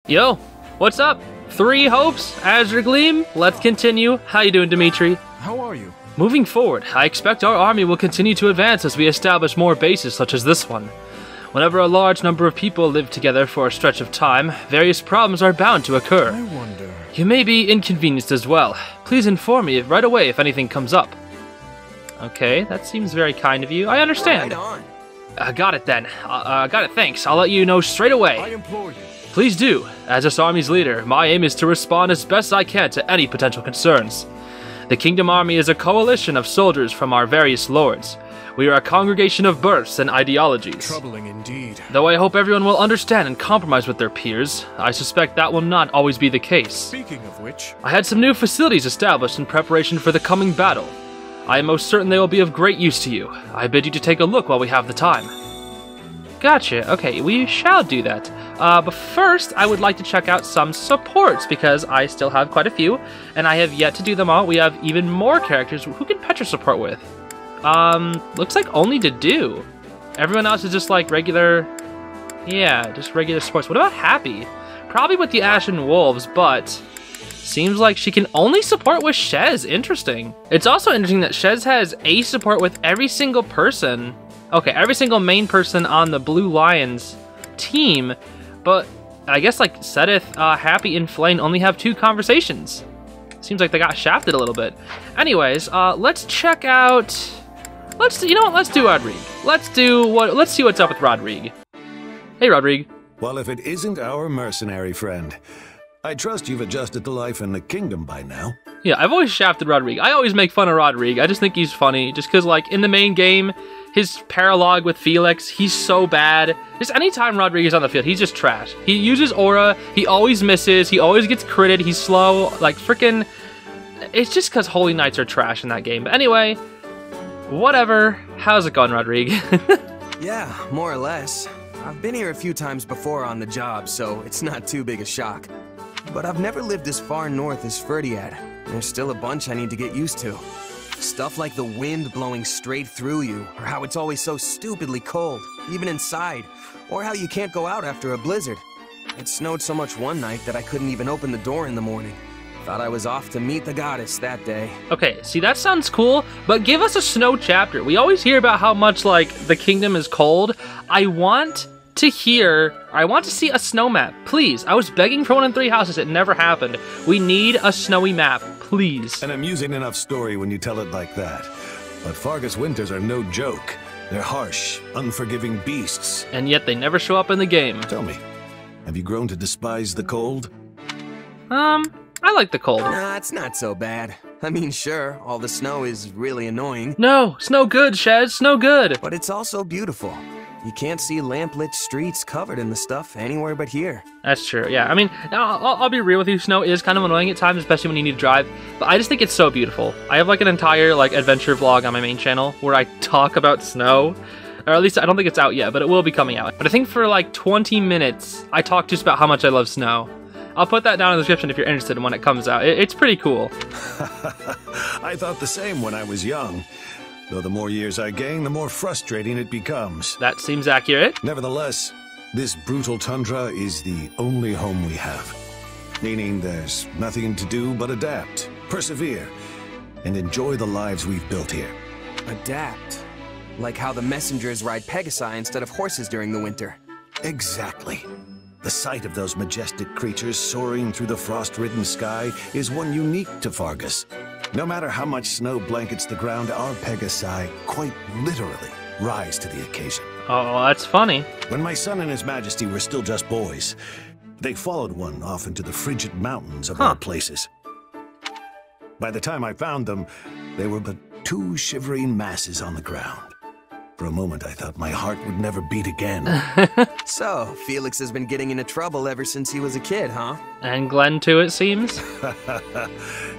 Yo, what's up? Three hopes, Azure Gleam. Let's continue. How you doing, Dimitri? How are you? Moving forward, I expect our army will continue to advance as we establish more bases such as this one. Whenever a large number of people live together for a stretch of time, various problems are bound to occur. I wonder... You may be inconvenienced as well. Please inform me right away if anything comes up. Okay, that seems very kind of you. I understand. Right on. Got it then. Got it, thanks. I'll let you know straight away. I implore you. Please do. As this army's leader, my aim is to respond as best I can to any potential concerns. The Kingdom Army is a coalition of soldiers from our various lords. We are a congregation of births and ideologies. Troubling indeed. Though I hope everyone will understand and compromise with their peers, I suspect that will not always be the case. Speaking of which... I had some new facilities established in preparation for the coming battle. I am most certain they will be of great use to you. I bid you to take a look while we have the time. Gotcha. Okay, we shall do that. But first, I would like to check out some supports, because I still have quite a few, and I have yet to do them all. We have even more characters. Who can Petra support with? Looks like only Dedu. Everyone else is just like regular... Yeah, just regular supports. What about Happy? Probably with the Ashe and Wolves, but... Seems like she can only support with Shez. Interesting. It's also interesting that Shez has A support with every single person. Okay, every single main person on the Blue Lions team, but I guess like Sedith, Happy, and Flane only have 2 conversations. Seems like they got shafted a little bit. Anyways, let's check out... You know what? Let's do Rodrigue. Let's see what's up with Rodrigue. Hey, Rodrigue. Well, if it isn't our mercenary friend, I trust you've adjusted to life in the kingdom by now. Yeah, I've always shafted Rodrigue. I always make fun of Rodrigue. I just think he's funny, just because, like, in the main game, his paralogue with Felix, he's so bad. Just anytime Rodrigue is on the field, he's just trash. He uses aura, he always misses, he always gets critted, he's slow, like, freaking... It's just because Holy Knights are trash in that game. But anyway, whatever. How's it going, Rodrigue? Yeah, more or less. I've been here a few times before on the job, so it's not too big a shock. But I've never lived as far north as Ferdiad. There's still a bunch I need to get used to. Stuff like the wind blowing straight through you, or how it's always so stupidly cold, even inside, or how you can't go out after a blizzard. It snowed so much one night that I couldn't even open the door in the morning. Thought I was off to meet the goddess that day. Okay, see, that sounds cool, but give us a snow chapter. We always hear about how much, like, the kingdom is cold. I want to see a snow map, please. I was begging for one in 3 houses, it never happened. We need a snowy map, please. An amusing enough story when you tell it like that. But Fargus winters are no joke. They're harsh, unforgiving beasts. And yet they never show up in the game. Tell me, have you grown to despise the cold? I like the cold. Nah, it's not so bad. I mean, sure, all the snow is really annoying. No, snow good, Shez, snow good. But it's also beautiful. You can't see lamplit streets covered in the stuff anywhere but here. That's true, yeah. I mean, I'll be real with you, snow is kind of annoying at times, especially when you need to drive, but I just think it's so beautiful. I have like an entire like adventure vlog on my main channel where I talk about snow, or at least I don't think it's out yet, but it will be coming out. But I think for like 20 minutes, I talk just about how much I love snow. I'll put that down in the description if you're interested in when it comes out. It's pretty cool. I thought the same when I was young. Though the more years I gain, the more frustrating it becomes. That seems accurate. Nevertheless, this brutal tundra is the only home we have. Meaning there's nothing to do but adapt, persevere, and enjoy the lives we've built here. Adapt? Like how the messengers ride Pegasi instead of horses during the winter. Exactly. The sight of those majestic creatures soaring through the frost-ridden sky is one unique to Fargus. No matter how much snow blankets the ground, our Pegasi quite literally rise to the occasion. Oh, that's funny. When my son and his majesty were still just boys, they followed one off into the frigid mountains of all places. By the time I found them, they were but 2 shivering masses on the ground. For a moment, I thought my heart would never beat again. So, Felix has been getting into trouble ever since he was a kid, huh? And Glenn, too, it seems.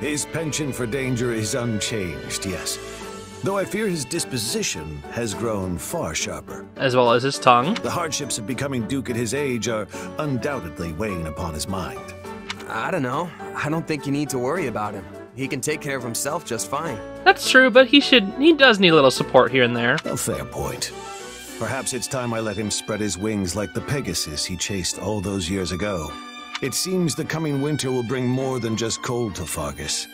His penchant for danger is unchanged, yes. Though I fear his disposition has grown far sharper. As well as his tongue. The hardships of becoming Duke at his age are undoubtedly weighing upon his mind. I don't know. I don't think you need to worry about him. He can take care of himself just fine. That's true, but he does need a little support here and there. A fair point. Perhaps it's time I let him spread his wings like the Pegasus he chased all those years ago. It seems the coming winter will bring more than just cold to Fargus.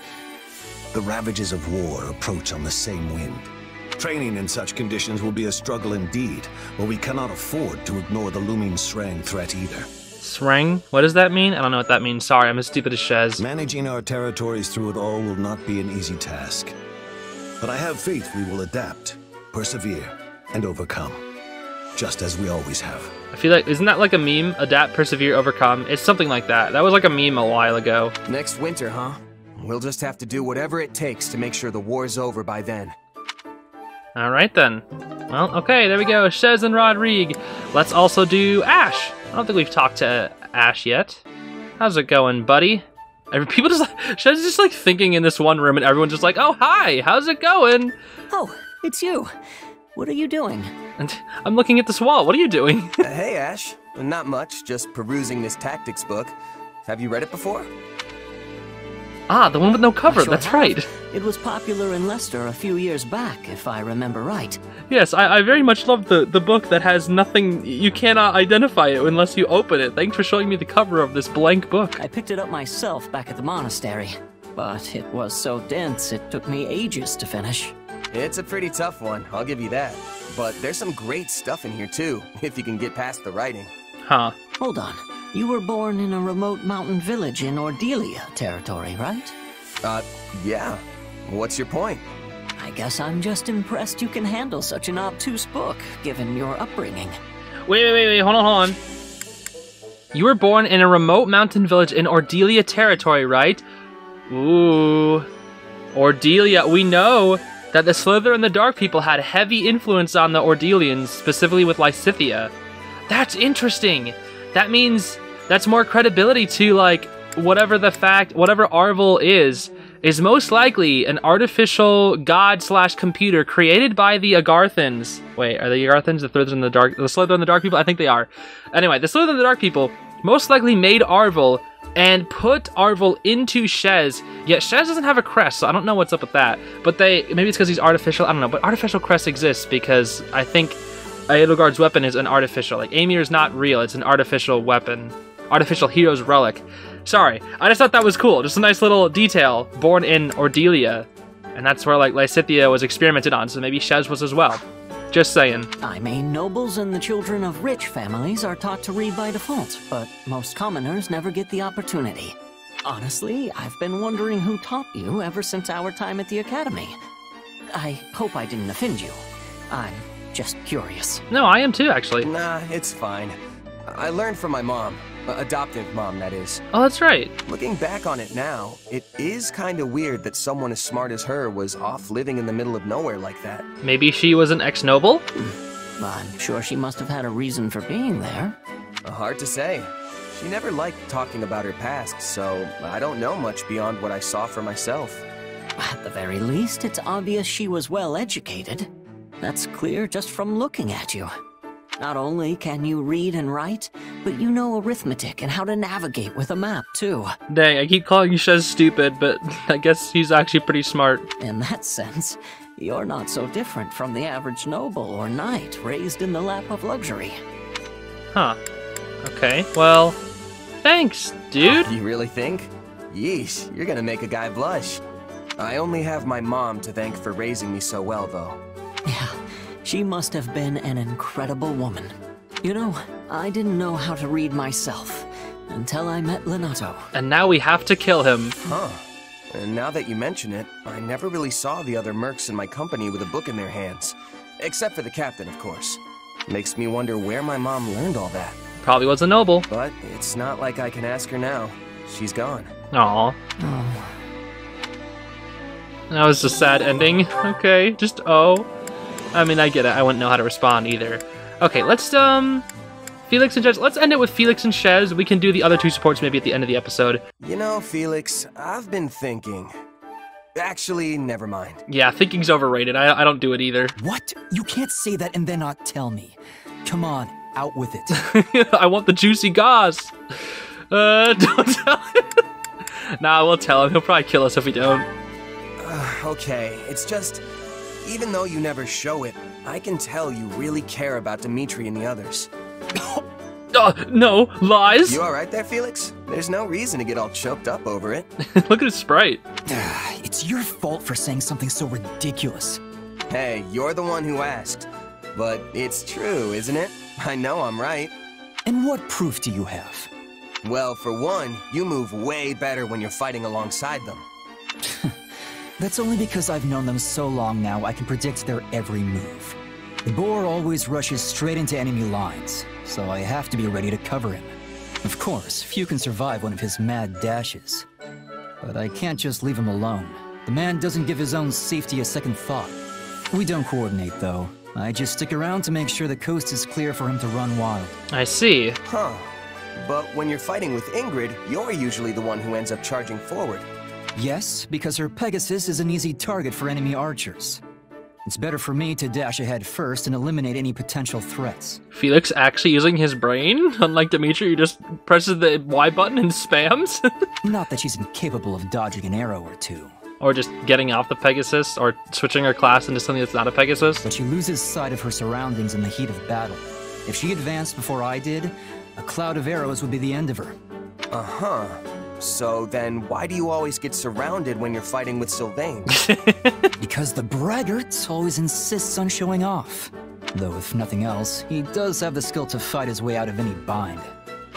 The ravages of war approach on the same wind. Training in such conditions will be a struggle indeed, but we cannot afford to ignore the looming Srang threat either. Srang? What does that mean? I don't know what that means. Sorry, I'm as stupid as Shez. Managing our territories through it all will not be an easy task. But I have faith we will adapt, persevere, and overcome. Just as we always have. I feel like, isn't that like a meme? Adapt, persevere, overcome? It's something like that. That was like a meme a while ago. Next winter, huh? We'll just have to do whatever it takes to make sure the war's over by then. Alright then. Well, okay, there we go. Shez and Rodrigue. Let's also do Ashe. I don't think we've talked to Ashe yet. How's it going, buddy? People just like, Shez is just like thinking in this one room and everyone's just like, oh, hi, how's it going? Oh, it's you. What are you doing? And I'm looking at this wall. What are you doing? Hey, Ashe. Not much, just perusing this tactics book. Have you read it before? Ah, the one with no cover, Sure that's have. right. It was popular in Leicester a few years back, if I remember right. Yes, I very much love the book that has nothing, you cannot identify it unless you open it. Thanks for showing me the cover of this blank book. I picked it up myself back at the monastery, but it was so dense it took me ages to finish. It's a pretty tough one, I'll give you that. But there's some great stuff in here too, if you can get past the writing. Huh. Hold on. You were born in a remote mountain village in Ordelia territory, right? Yeah. What's your point? I guess I'm just impressed you can handle such an obtuse book, given your upbringing. Wait, hold on. You were born in a remote mountain village in Ordelia territory, right? Ooh. Ordelia, we know that the Slither and the Dark People had heavy influence on the Ordelians, specifically with Lysithea. That's interesting. That means that's more credibility to, like, whatever Arvel is most likely an artificial god/computer created by the Agarthans. Wait, are the Agarthans the Slither and the Dark People? I think they are. Anyway, the Slither and the Dark People most likely made Arvel and put Arvel into Shez, yet Shez doesn't have a crest, so I don't know what's up with that. But maybe it's because he's artificial, I don't know, but artificial crest exists because I think Edelgard's weapon is an artificial. Like, Amir is not real, it's an artificial weapon. Artificial hero's relic. Sorry, I just thought that was cool. Just a nice little detail. Born in Ordelia. And that's where, like, Lysithea was experimented on, so maybe Shez was as well. Just saying. I mean, nobles and the children of rich families are taught to read by default, but most commoners never get the opportunity. Honestly, I've been wondering who taught you ever since our time at the academy. I hope I didn't offend you. I'm just curious. No, I am too, actually. Nah, it's fine. I learned from my mom. Adoptive mom, that is. Oh, that's right. Looking back on it now, it is kinda weird that someone as smart as her was off living in the middle of nowhere like that. Maybe she was an ex-noble? I'm sure she must have had a reason for being there. Hard to say. She never liked talking about her past, so I don't know much beyond what I saw for myself. At the very least, it's obvious she was well educated. That's clear just from looking at you. Not only can you read and write, but you know arithmetic and how to navigate with a map, too. Dang, I keep calling Shez stupid, but I guess he's actually pretty smart. In that sense, you're not so different from the average noble or knight raised in the lap of luxury. Huh. Okay, well, thanks, dude. You really think? Yeesh, you're gonna make a guy blush. I only have my mom to thank for raising me so well, though. Yeah, she must have been an incredible woman. You know, I didn't know how to read myself until I met Lenato. And now we have to kill him. Huh. And now that you mention it, I never really saw the other mercs in my company with a book in their hands. Except for the captain, of course. Makes me wonder where my mom learned all that. Probably was a noble. But it's not like I can ask her now. She's gone. Aw. Oh. That was a sad ending. Okay, just oh. I mean, I get it. I wouldn't know how to respond either. Okay, let's, Felix and Shez. Let's end it with Felix and Shez. We can do the other two supports maybe at the end of the episode. You know, Felix, I've been thinking. Actually, never mind. Yeah, thinking's overrated. I don't do it either. What? You can't say that and then not tell me. Come on, out with it. I want the juicy goss. Don't tell him. Nah, we'll tell him. He'll probably kill us if we don't. Okay, it's just, even though you never show it, I can tell you really care about Dimitri and the others. No, lies! You alright there, Felix? There's no reason to get all choked up over it. Look at his sprite. It's your fault for saying something so ridiculous. Hey, you're the one who asked. But it's true, isn't it? I know I'm right. And what proof do you have? Well, for one, you move way better when you're fighting alongside them. That's only because I've known them so long now I can predict their every move. The boar always rushes straight into enemy lines, so I have to be ready to cover him. Of course, few can survive one of his mad dashes. But I can't just leave him alone. The man doesn't give his own safety a second thought. We don't coordinate, though. I just stick around to make sure the coast is clear for him to run wild. I see. Huh. But when you're fighting with Ingrid, you're usually the one who ends up charging forward. Yes, because her Pegasus is an easy target for enemy archers. It's better for me to dash ahead first and eliminate any potential threats. Felix actually using his brain? Unlike Dimitri, who just presses the Y button and spams? Not that she's incapable of dodging an arrow or two. Or just getting off the Pegasus, or switching her class into something that's not a Pegasus. But she loses sight of her surroundings in the heat of battle. If she advanced before I did, a cloud of arrows would be the end of her. Uh-huh. So then why do you always get surrounded when you're fighting with Sylvain? Because the braggart always insists on showing off. Though if nothing else, he does have the skill to fight his way out of any bind.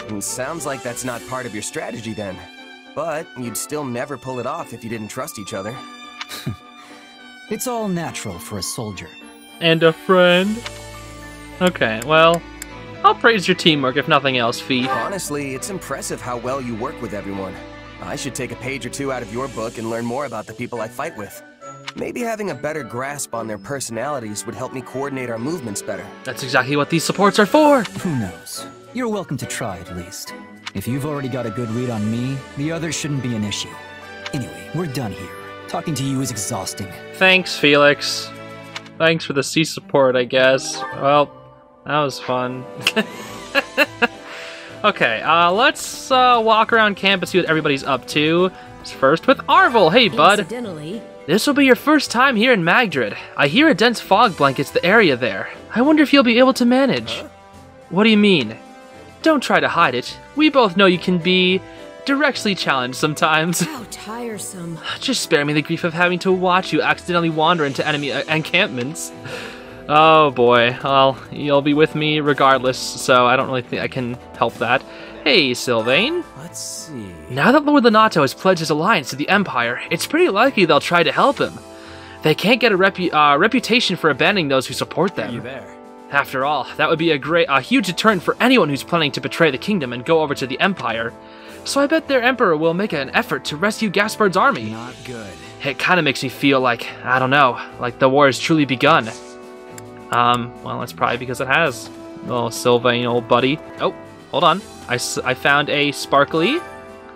And sounds like that's not part of your strategy then. But you'd still never pull it off if you didn't trust each other. It's all natural for a soldier. And a friend. Okay, well, I'll praise your teamwork if nothing else, Fee. Honestly, it's impressive how well you work with everyone. I should take a page or two out of your book and learn more about the people I fight with. Maybe having a better grasp on their personalities would help me coordinate our movements better. That's exactly what these supports are for. Who knows? You're welcome to try at least. If you've already got a good read on me, the others shouldn't be an issue. Anyway, we're done here. Talking to you is exhausting. Thanks, Felix. Thanks for the C support, I guess. Well, that was fun. Okay, let's walk around campus, see what everybody's up to. First with Arvel. Hey, bud. Incidentally, This will be your first time here in Magdred. I hear a dense fog blankets the area there. I wonder if you'll be able to manage. Huh? What do you mean? Don't try to hide it. We both know you can be directly challenged sometimes. how tiresome. Just spare me the grief of having to watch you accidentally wander into enemy encampments. Oh boy, well, you'll be with me regardless, so I don't really think I can help that. Hey, Sylvain. Let's see. Now that Lord Lenato has pledged his alliance to the Empire, it's pretty likely they'll try to help him. They can't get a reputation for abandoning those who support them. Are you there? After all, that would be a huge deterrent for anyone who's planning to betray the kingdom and go over to the Empire. So I bet their Emperor will make an effort to rescue Gaspard's army. Not good. It kind of makes me feel like, I don't know, like the war has truly begun. Well, that's probably because it has. Oh, Sylvain, old buddy. Oh, hold on. I found a sparkly.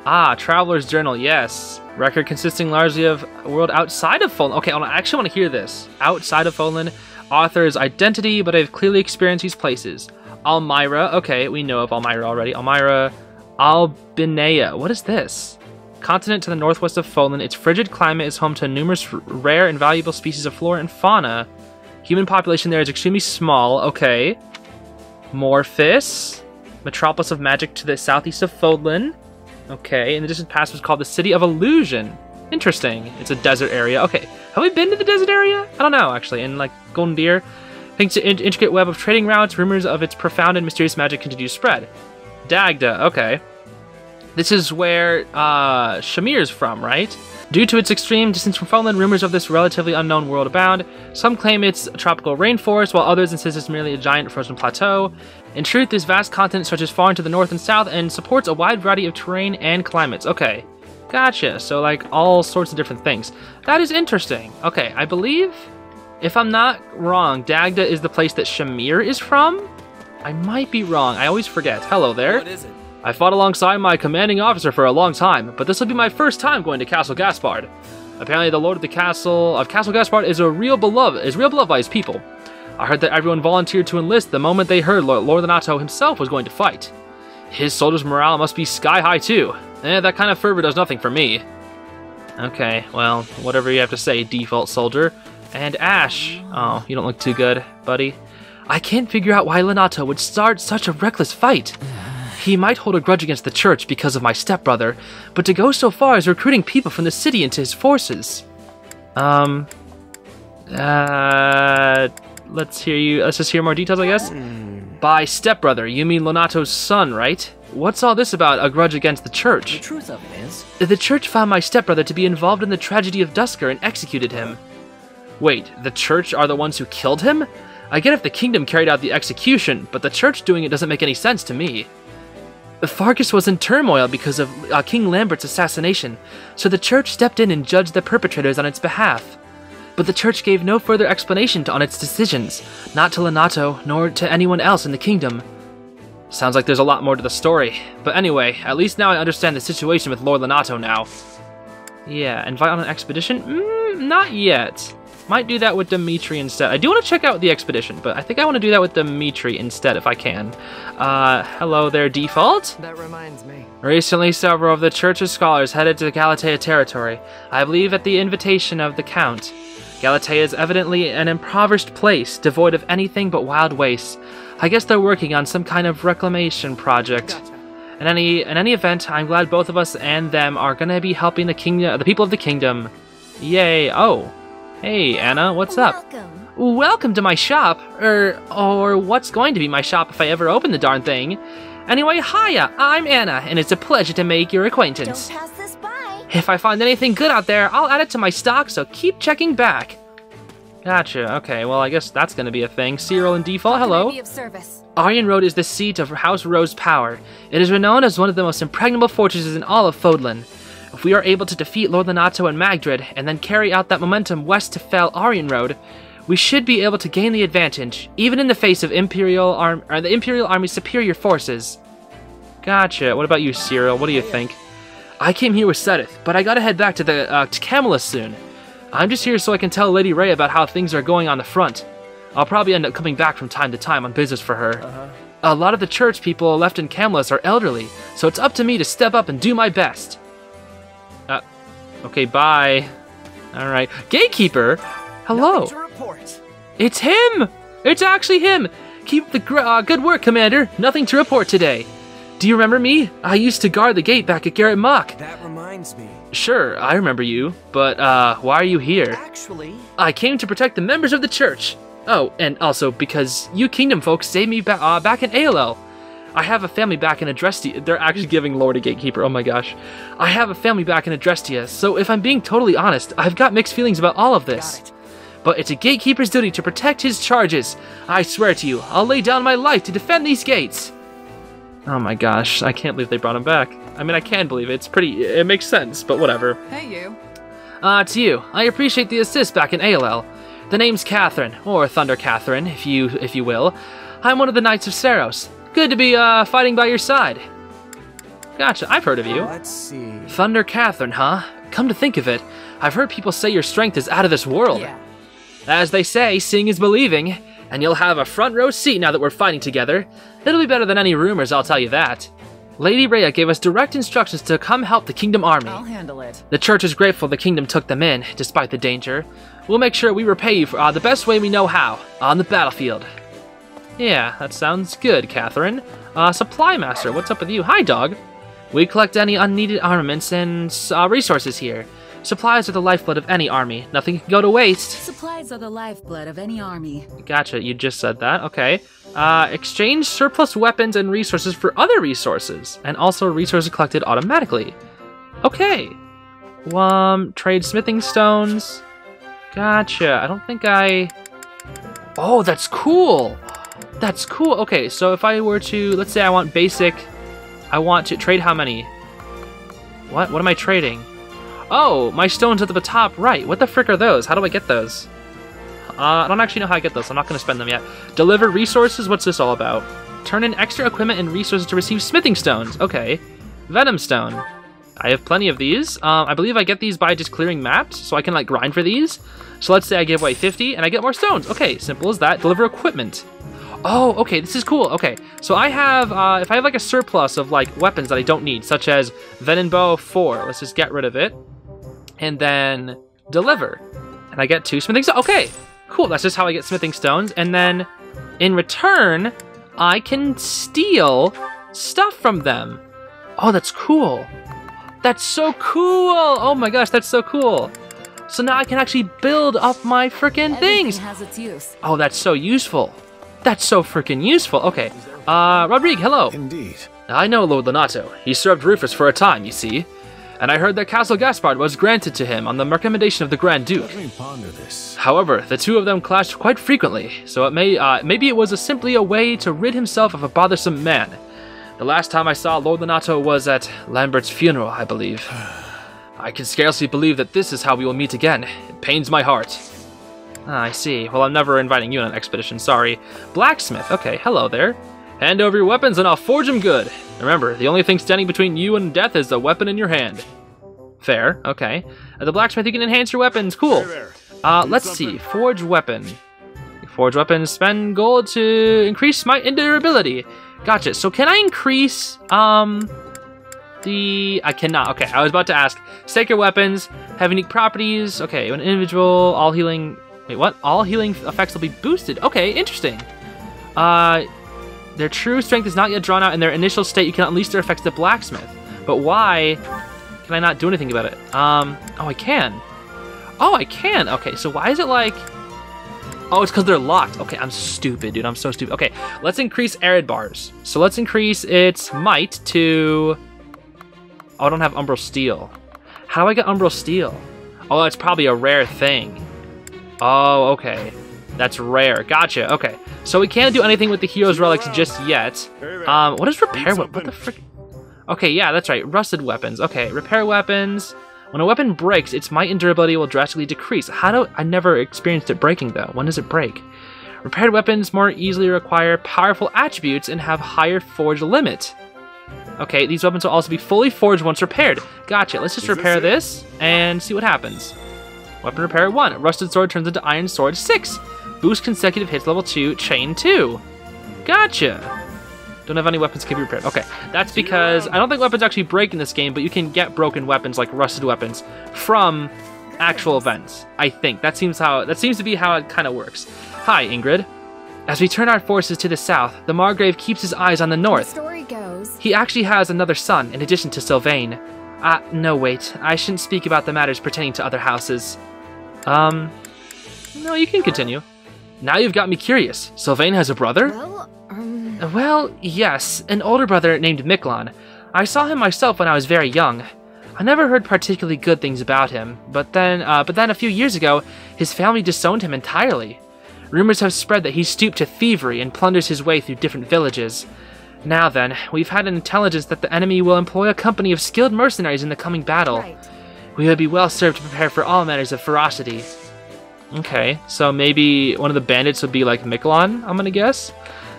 Ah, Traveler's Journal, yes. Record consisting largely of a world outside of Folan. Okay, I actually want to hear this. Outside of Folan, author's identity, but I've clearly experienced these places. Almyra, okay, we know of Almyra already. Almyra, Albinea, what is this? Continent to the northwest of Folan, its frigid climate is home to numerous rare and valuable species of flora and fauna. Human population there is extremely small, okay. Morphis, metropolis of magic to the southeast of Folan. Okay, and the distant past was called the City of Illusion. Interesting. It's a desert area. Okay, have we been to the desert area? I don't know, actually. And like Golden Deer, thanks to intricate web of trading routes, rumors of its profound and mysterious magic continue to spread. Dagda, okay. This is where Shamir's from, right? Due to its extreme distance from Folan, rumors of this relatively unknown world abound. Some claim it's a tropical rainforest, while others insist it's merely a giant frozen plateau. In truth, this vast continent stretches far into the north and south and supports a wide variety of terrain and climates. Okay, gotcha. So like all sorts of different things. That is interesting. Okay, I believe, if I'm not wrong, Dagda is the place that Shamir is from? I might be wrong. I always forget. Hello there. What is it? I fought alongside my commanding officer for a long time, but this will be my first time going to Castle Gaspard. Apparently the lord of Castle Gaspard is real beloved by his people. I heard that everyone volunteered to enlist the moment they heard Lord Lenato himself was going to fight. His soldiers' morale must be sky high too. That kind of fervor does nothing for me. Okay, well, whatever you have to say, default soldier. And Ashe. Oh, you don't look too good, buddy. I can't figure out why Lenato would start such a reckless fight. He might hold a grudge against the church because of my stepbrother, but to go so far as recruiting people from the city into his forces. Let's just hear more details, I guess. By stepbrother, you mean Lonato's son, right? What's all this about a grudge against the church? The truth of it is, The church found my stepbrother to be involved in the tragedy of Dusker and executed him. Wait, the church are the ones who killed him? I get if the kingdom carried out the execution, but the church doing it doesn't make any sense to me. Fargus was in turmoil because of King Lambert's assassination, so the church stepped in and judged the perpetrators on its behalf. But the church gave no further explanation on its decisions, not to Lonato, nor to anyone else in the kingdom. Sounds like there's a lot more to the story. But anyway, at least now I understand the situation with Lord Lonato now. Yeah, invite on an expedition? Not yet. Might do that with Dimitri instead. I do want to check out the expedition, but I think I want to do that with Dimitri instead if I can. Hello there, Default. That reminds me. Recently, several of the church's scholars headed to the Galatea territory, I believe at the invitation of the Count. Galatea is evidently an impoverished place, devoid of anything but wild wastes. I guess they're working on some kind of reclamation project. Gotcha. In any event, I'm glad both of us and them are gonna be helping the people of the kingdom. Yay! Oh, hey Anna, what's up? Welcome to my shop, or what's going to be my shop if I ever open the darn thing. Anyway, hiya, I'm Anna, and it's a pleasure to make your acquaintance. Don't pass this by. If I find anything good out there, I'll add it to my stock, so keep checking back. Gotcha, okay, well I guess that's gonna be a thing. Cyril and Default, hello. Be of service. Aryan Road is the seat of House Rose power. It is renowned as one of the most impregnable fortresses in all of Fodlan. If we are able to defeat Lord Lonato and Magdred, and then carry out that momentum west to fell Aryan Road, we should be able to gain the advantage, even in the face of the Imperial Army's superior forces. Gotcha. What about you, Cyril? What do you think? I came here with Sedith, but I gotta head back to to Camelus soon. I'm just here so I can tell Lady Ray about how things are going on the front. I'll probably end up coming back from time to time on business for her. A lot of the church people left in Camelus are elderly, so it's up to me to step up and do my best. Okay, bye. Alright. Gatekeeper? Hello. Nothing to report. It's him! It's actually him! Keep the good work, Commander. Nothing to report today. Do you remember me? I used to guard the gate back at Garrett Mock. That reminds me. Sure, I remember you, but why are you here? Actually, I came to protect the members of the church. Oh, and also because you Kingdom folks saved me back in ALL. I have a family back in Adrestia. They're actually giving Lord a Gatekeeper, oh my gosh. I have a family back in Adrestia, so if I'm being totally honest, I've got mixed feelings about all of this. got it. But it's a Gatekeeper's duty to protect his charges. I swear to you, I'll lay down my life to defend these gates. Oh my gosh, I can't believe they brought him back. I mean, I can believe it. It makes sense, but whatever. Hey, you. To you. I appreciate the assist back in ALL. The name's Catherine, or Thunder Catherine, if you will. I'm one of the Knights of Saros. Good to be, fighting by your side. Gotcha, I've heard of you. Let's see. Thunder Catherine, huh? Come to think of it, I've heard people say your strength is out of this world. Yeah. As they say, seeing is believing, and you'll have a front row seat now that we're fighting together. It'll be better than any rumors, I'll tell you that. Lady Rhea gave us direct instructions to come help the Kingdom Army. I'll handle it. The church is grateful the Kingdom took them in, despite the danger. We'll make sure we repay you for the best way we know how, on the battlefield. Yeah, that sounds good, Catherine. Supply Master, what's up with you? Hi, dog. We collect any unneeded armaments and resources here. Supplies are the lifeblood of any army. Nothing can go to waste. Supplies are the lifeblood of any army. Gotcha, you just said that. Okay. Exchange surplus weapons and resources for other resources, and also resources collected automatically. Okay. Trade smithing stones. Gotcha. I don't think I... Oh, that's cool. That's cool. Okay, so if I were to... Let's say I want basic... I want to trade how many? What? What am I trading? Oh, my stones at the top right. What the frick are those? How do I get those? I don't actually know how I get those. I'm not going to spend them yet. Deliver resources? What's this all about? Turn in extra equipment and resources to receive smithing stones. Okay. Venom stone. I have plenty of these. I believe I get these by just clearing maps, so I can like grind for these. So let's say I give away 50 and I get more stones. Okay, simple as that. Deliver equipment. Oh, okay, this is cool. Okay, so I have, if I have like a surplus of like weapons that I don't need, such as Venom Bow 4, let's just get rid of it. And then deliver. And I get 2 smithing stones. Okay, cool, that's just how I get smithing stones. And then in return, I can steal stuff from them. Oh, that's cool. That's so cool. Oh my gosh, that's so cool. So now I can actually build up my freaking things. Everything has its use. Oh, that's so useful. That's so freaking useful. Okay. Rodrigue, hello. Indeed. I know Lord Lonato. He served Rufus for a time, you see. And I heard that Castle Gaspard was granted to him on the recommendation of the Grand Duke. Let me ponder this. However, the two of them clashed quite frequently, so it maybe it was simply a way to rid himself of a bothersome man. The last time I saw Lord Lonato was at Lambert's funeral, I believe. I can scarcely believe that this is how we will meet again. It pains my heart. I see. Well, I'm never inviting you on an expedition, sorry. Blacksmith, okay, hello there. Hand over your weapons and I'll forge them good. Remember, the only thing standing between you and death is the weapon in your hand. Fair, okay. At the blacksmith, you can enhance your weapons, cool. Let's see, forge weapon. Forge weapons, spend gold to increase smite and durability. Gotcha, so can I increase, I cannot, okay, I was about to ask. Sacred weapons have unique properties, okay, an individual, all healing, wait, what? All healing effects will be boosted, okay, interesting. Their true strength is not yet drawn out in their initial state. You can unleash their effects to the blacksmith. But why can I not do anything about it? Oh, I can. Oh, I can. Okay, so why is it like... Oh, it's because they're locked. Okay, I'm stupid, dude. I'm so stupid. Okay, let's increase arid bars. So let's increase its might to... Oh, I don't have umbral steel. How do I get umbral steel? Oh, it's probably a rare thing. Oh, okay. That's rare. Gotcha. Okay. So we can't do anything with the hero's relics just yet. What is repair weapon? What the frick? Okay, yeah, that's right. Rusted weapons. Okay, repair weapons. When a weapon breaks, its might and durability will drastically decrease. I never experienced it breaking though. When does it break? Repaired weapons more easily require powerful attributes and have higher forge limit. Okay, these weapons will also be fully forged once repaired. Gotcha. Let's just repair this and see what happens. Weapon repair 1. Rusted sword turns into iron sword 6. Boost consecutive hits level 2, chain 2. Gotcha. Don't have any weapons that can be repaired. Okay, that's because I don't think weapons actually break in this game, but you can get broken weapons like rusted weapons from actual events. I think that seems to be how it kind of works. Hi, Ingrid. As we turn our forces to the south, the Margrave keeps his eyes on the north. The story goes. He actually has another son in addition to Sylvain. No, wait. I shouldn't speak about the matters pertaining to other houses. No, you can continue. Now you've got me curious. Sylvain has a brother? Well, yes, an older brother named Miklon. I saw him myself when I was very young. I never heard particularly good things about him, but then a few years ago, his family disowned him entirely. Rumors have spread that he stooped to thievery and plunders his way through different villages. Now then, we've had an intelligence that the enemy will employ a company of skilled mercenaries in the coming battle. Right. We would be well served to prepare for all manners of ferocity. Okay, so maybe one of the bandits would be like Miklon, I'm gonna guess.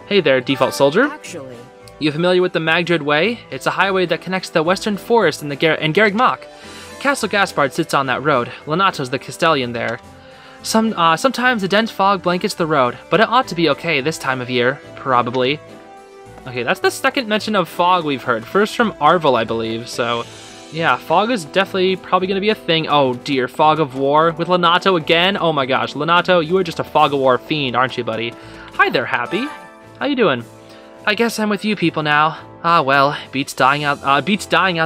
Hey there, default soldier. Actually, You familiar with the Magdred Way? It's a highway that connects the Western Forest and Garreg Mach. Castle Gaspard sits on that road. Lonato's the Castellan there. Sometimes a dense fog blankets the road, but it ought to be okay this time of year, probably. Okay, that's the second mention of fog we've heard. First from Arvel, I believe, so... Yeah, fog is definitely probably going to be a thing. Oh dear, fog of war with Lonato again? Oh my gosh, Lonato, you are just a fog of war fiend, aren't you, buddy? Hi there, Happy. How you doing? I guess I'm with you people now. Ah well, beats dying out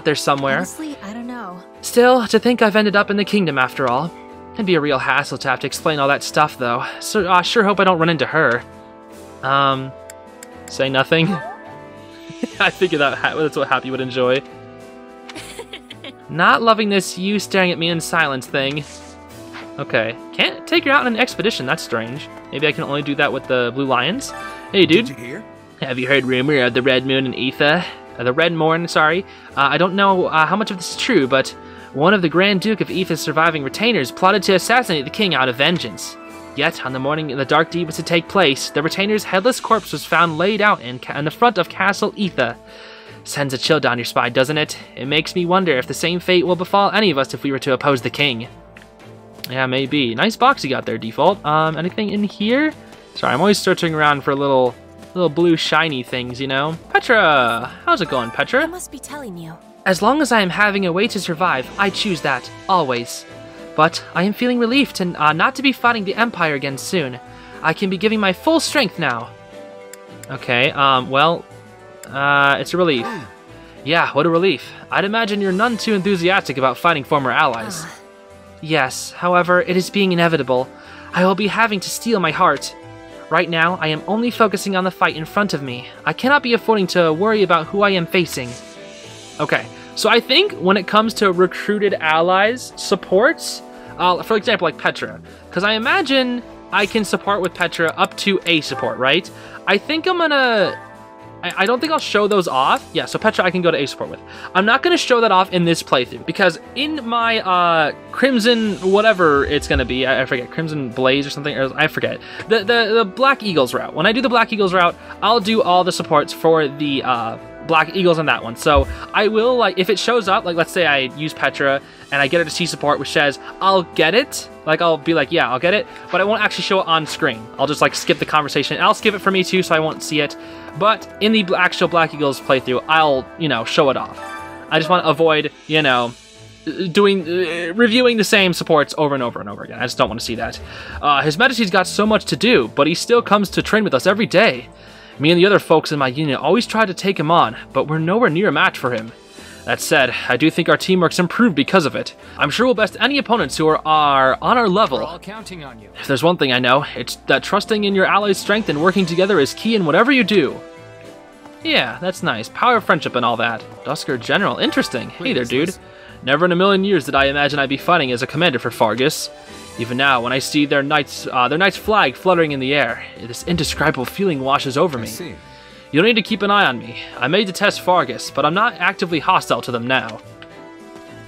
there somewhere. honestly, I don't know. Still, to think I've ended up in the kingdom after all. It'd be a real hassle to have to explain all that stuff though. So I sure hope I don't run into her. Say nothing. I figured that's what Happy would enjoy. Not loving this you staring at me in silence thing. Okay, can't take her out on an expedition, that's strange. Maybe I can only do that with the Blue Lions. Hey dude, Did you hear? have you heard rumor of the Red Moon and Aetha? The Red Morn, sorry. I don't know how much of this is true, but one of the Grand Duke of Aetha's surviving retainers plotted to assassinate the king out of vengeance. Yet, on the morning the dark deed was to take place, the retainer's headless corpse was found laid out in the front of Castle Aetha. Sends a chill down your spine, doesn't it? It makes me wonder if the same fate will befall any of us if we were to oppose the king. Yeah, maybe. Nice box you got there, Default. Anything in here? Sorry, I'm always searching around for little blue shiny things, you know? Petra! How's it going, I Petra? must be telling you. As long as I am having a way to survive, I choose that, always. But I am feeling relieved to not to be fighting the Empire again soon. I can be giving my full strength now. Okay, well... It's a relief. Yeah, what a relief. I'd imagine you're none too enthusiastic about fighting former allies. Yes, however, it is being inevitable. I will be having to steel my heart. Right now, I am only focusing on the fight in front of me. I cannot be affording to worry about who I am facing. Okay, so I think when it comes to recruited allies, supports, for example, like Petra, because I imagine I can support with Petra up to A support, right? I think I'm gonna... I don't think I'll show those off. Yeah, so Petra I can go to A support with. I'm not going to show that off in this playthrough, because in my Crimson whatever it's going to be, I forget, Crimson Blaze or something, or I forget, the Black Eagles route. When I do the Black Eagles route, I'll do all the supports for the Black Eagles on that one. So I will, like, if it shows up, like let's say I use Petra and I get her to C support with Shez, I'll get it. Like, I'll be like, yeah, I'll get it, but I won't actually show it on screen. I'll just, like, skip the conversation. And I'll skip it for me, too, so I won't see it. But in the actual Black Eagles playthrough, I'll, you know, show it off. I just want to avoid, you know, reviewing the same supports over and over and over again. I just don't want to see that. His Majesty's got so much to do, but he still comes to train with us every day. Me and the other folks in my unit always try to take him on, but we're nowhere near a match for him. That said, I do think our teamwork's improved because of it. I'm sure we'll best any opponents who are on our level. We're all counting on you. If there's one thing I know, it's that trusting in your allies' strength and working together is key in whatever you do. Yeah, that's nice. Power of friendship and all that. Dusker General, interesting. Hey there, dude. Never in a million years did I imagine I'd be fighting as a commander for Fargus. Even now, when I see their knight's flag fluttering in the air, this indescribable feeling washes over me. You don't need to keep an eye on me. I may detest Fargus, but I'm not actively hostile to them now.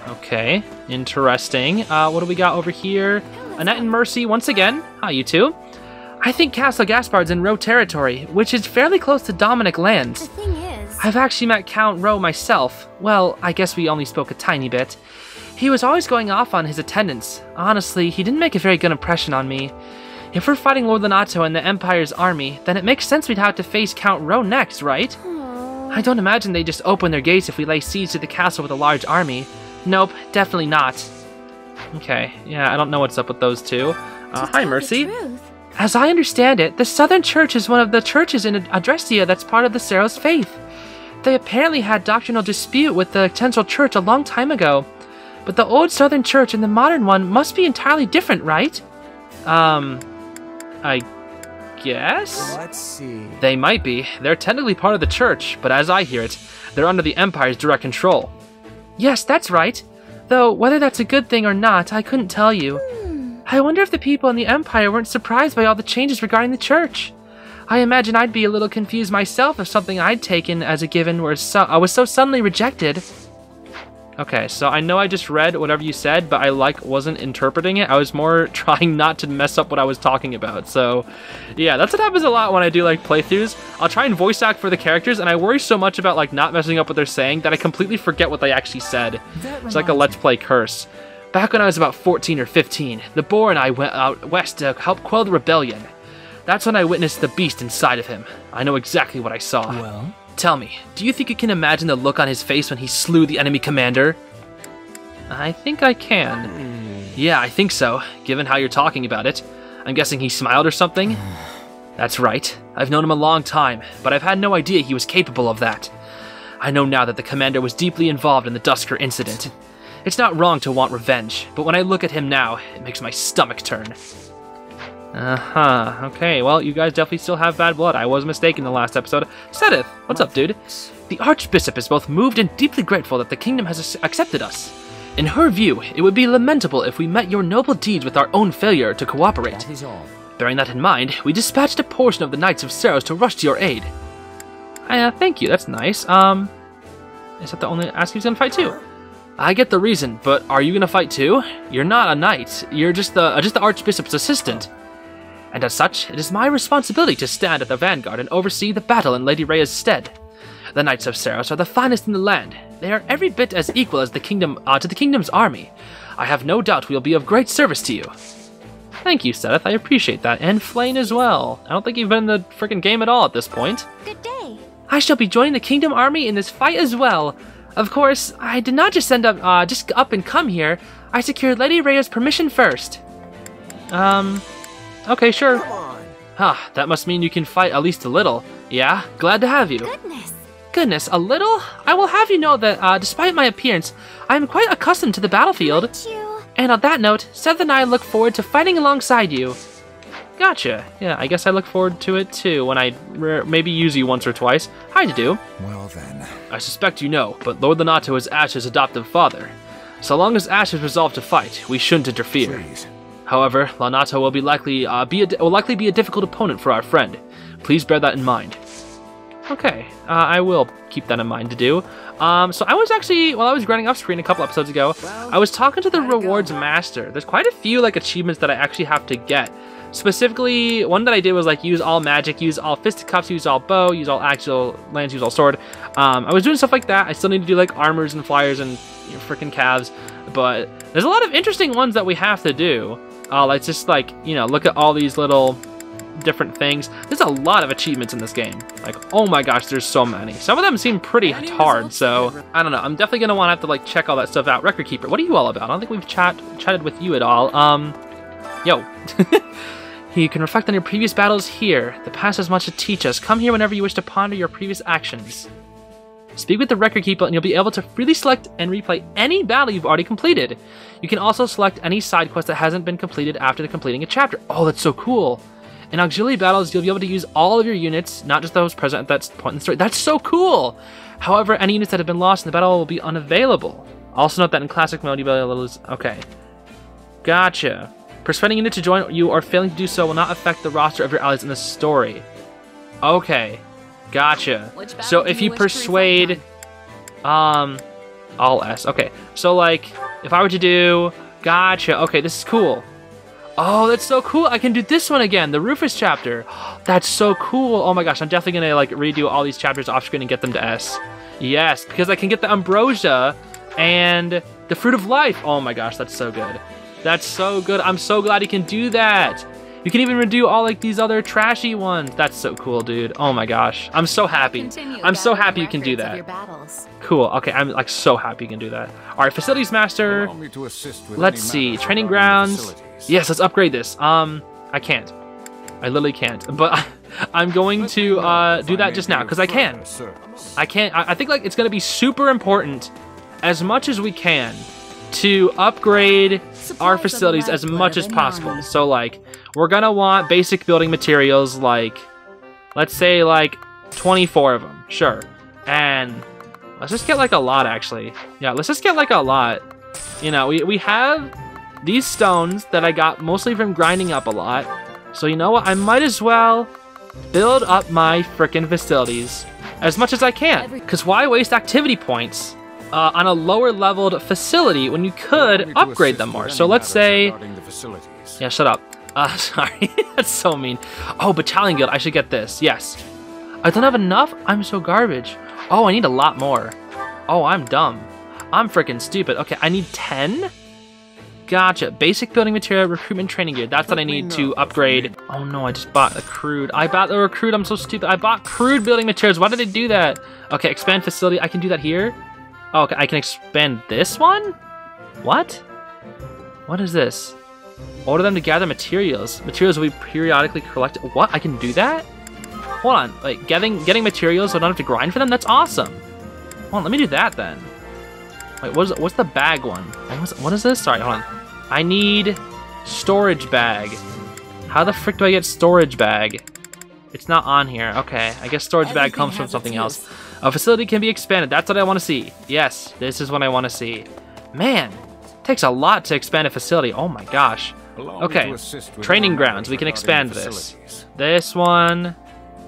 Okay, interesting. What do we got over here? Annette and Mercy, once again. Hi, you two. I think Castle Gaspard's in Roe territory, which is fairly close to Dominic lands. The thing is... I've actually met Count Roe myself. Well, I guess we only spoke a tiny bit. He was always going off on his attendants. Honestly, he didn't make a very good impression on me. If we're fighting Lord Lonato and the Empire's army, then it makes sense we'd have to face Count Roe next, right? Aww. I don't imagine they just open their gates if we lay siege to the castle with a large army. Nope, definitely not. Okay, yeah, I don't know what's up with those two. Hi, Mercy. As I understand it, the Southern Church is one of the churches in Adrestia that's part of the Seros faith. They apparently had doctrinal dispute with the Central Church a long time ago. But the old Southern Church and the modern one must be entirely different, right? I guess? Let's see. They might be. They're technically part of the church, but as I hear it, they're under the Empire's direct control. Yes, that's right. Though, whether that's a good thing or not, I couldn't tell you. I wonder if the people in the Empire weren't surprised by all the changes regarding the church. I imagine I'd be a little confused myself if something I'd taken as a given was so suddenly rejected. Okay, so I know I just read whatever you said, but I wasn't interpreting it. I was more trying not to mess up what I was talking about. So yeah, that's what happens a lot when I do like playthroughs. I'll try and voice act for the characters, and I worry so much about like not messing up what they're saying that I completely forget what they actually said. It's like a Let's Play curse. Back when I was about 14 or 15, the boar and I went out west to help quell the rebellion. That's when I witnessed the beast inside of him. I know exactly what I saw. Well? Tell me, do you think you can imagine the look on his face when he slew the enemy commander? I think I can. Yeah, I think so, given how you're talking about it. I'm guessing he smiled or something? That's right. I've known him a long time, but I've had no idea he was capable of that. I know now that the commander was deeply involved in the Dusker incident. It's not wrong to want revenge, but when I look at him now, it makes my stomach turn. Okay, well, you guys definitely still have bad blood. I was mistaken in the last episode. Sedith, what's up, dude? The Archbishop is both moved and deeply grateful that the kingdom has accepted us. In her view, it would be lamentable if we met your noble deeds with our own failure to cooperate. That is all. Bearing that in mind, we dispatched a portion of the Knights of Seros to rush to your aid. Thank you, that's nice. Is that the only Ashe who's gonna fight too? I get the reason, but are you gonna fight too? You're not a knight. You're just the Archbishop's assistant. And as such, it is my responsibility to stand at the vanguard and oversee the battle in Lady Rhea's stead. The Knights of Seros are the finest in the land. They are every bit as equal as the kingdom to the kingdom's army. I have no doubt we will be of great service to you. Thank you, Sedith. I appreciate that. And Flayn as well. I don't think you've been in the freaking game at all at this point. Good day. I shall be joining the kingdom army in this fight as well. Of course, I did not just up and come here. I secured Lady Rhea's permission first. Okay, sure. Come on. That must mean you can fight at least a little. Yeah, glad to have you. Goodness. Goodness, a little? I will have you know that, despite my appearance, I am quite accustomed to the battlefield. And on that note, Seth and I look forward to fighting alongside you. Gotcha. Yeah, I guess I look forward to it too when I maybe use you once or twice. How'd you do? Well then. I suspect you know, but Lord Lonato is Ashe's adoptive father. So long as Ashe is resolved to fight, we shouldn't interfere. Please. However, Lonato will likely be a difficult opponent for our friend. Please bear that in mind. Okay, I will keep that in mind to do. So I was actually, while I was grinding off screen a couple episodes ago, I was talking to the rewards master. There's quite a few like achievements that I actually have to get. Specifically, one that I did was like use all magic, use all fisticuffs, use all bow, use all axial lance, use all sword. I was doing stuff like that. I still need to do like armors and flyers and freaking calves, but there's a lot of interesting ones that we have to do. Like just like, you know, look at all these little different things. There's a lot of achievements in this game. Like, oh my gosh, there's so many. Some of them seem pretty hard, so I don't know. I'm definitely gonna want to have to like check all that stuff out. Record Keeper, what are you all about? I don't think we've chatted with you at all. Yo. You can reflect on your previous battles here. The past has much to teach us. Come here whenever you wish to ponder your previous actions. Speak with the Record Keeper and you'll be able to freely select and replay any battle you've already completed. You can also select any side quest that hasn't been completed after completing a chapter. Oh, that's so cool. In auxiliary battles, you'll be able to use all of your units, not just those present at that point in the story. That's so cool! However, any units that have been lost in the battle will be unavailable. Also note that in classic mode, you'll be able to lose... Okay. Gotcha. Persuading a unit to join you or failing to do so will not affect the roster of your allies in the story. Okay. Gotcha. So if you persuade... all S. Okay. So like, if I were to do... Gotcha. Okay, this is cool. Oh, that's so cool. I can do this one again, the Rufus chapter. That's so cool. Oh my gosh, I'm definitely gonna like redo all these chapters off screen and get them to S. Yes, because I can get the Ambrosia and the Fruit of Life. Oh my gosh, that's so good. That's so good. I'm so glad you can do that. You can even redo all like these other trashy ones. That's so cool, dude. Oh my gosh. I'm so happy. I'm so happy you can do that. Cool. Okay, I'm like so happy you can do that. All right, Facilities Master. Let's see. Training Grounds. Yes, let's upgrade this. I can't. I literally can't. But I'm going to do that just now because I can. I can't. I think like it's going to be super important as much as we can to upgrade our facilities as much as possible. So like we're gonna want basic building materials, like let's say like 24 of them, sure. And let's just get like a lot actually. Yeah, let's just get like a lot. You know, we have these stones that I got mostly from grinding up a lot. So you know what, I might as well build up my frickin' facilities as much as I can. Because why waste activity points on a lower leveled facility when you could upgrade them more? So let's say... Yeah, shut up. Sorry. That's so mean. Oh, Battalion Guild. I should get this. Yes. I don't have enough? I'm so garbage. Oh, I need a lot more. Oh, I'm dumb. I'm freaking stupid. Okay, I need 10? Gotcha. Basic building material, recruitment training gear. That's what I need to upgrade. Oh no, I just bought the crude. I bought the recruit. I'm so stupid. I bought crude building materials. Why did I do that? Okay, expand facility. I can do that here. Oh, okay, I can expand this one? What? What is this? Order them to gather materials. Materials will be periodically collected. What? I can do that? Hold on. Like, getting materials so I don't have to grind for them? That's awesome. Hold on, let me do that then. Wait, what's the bag one? What is this? Sorry, hold on. I need storage bag. How the frick do I get storage bag? It's not on here. Okay, I guess storage bag comes from something else. A facility can be expanded. That's what I want to see. Yes, this is what I want to see. Man, it takes a lot to expand a facility. Oh my gosh. Okay, training grounds. We can expand this. This one,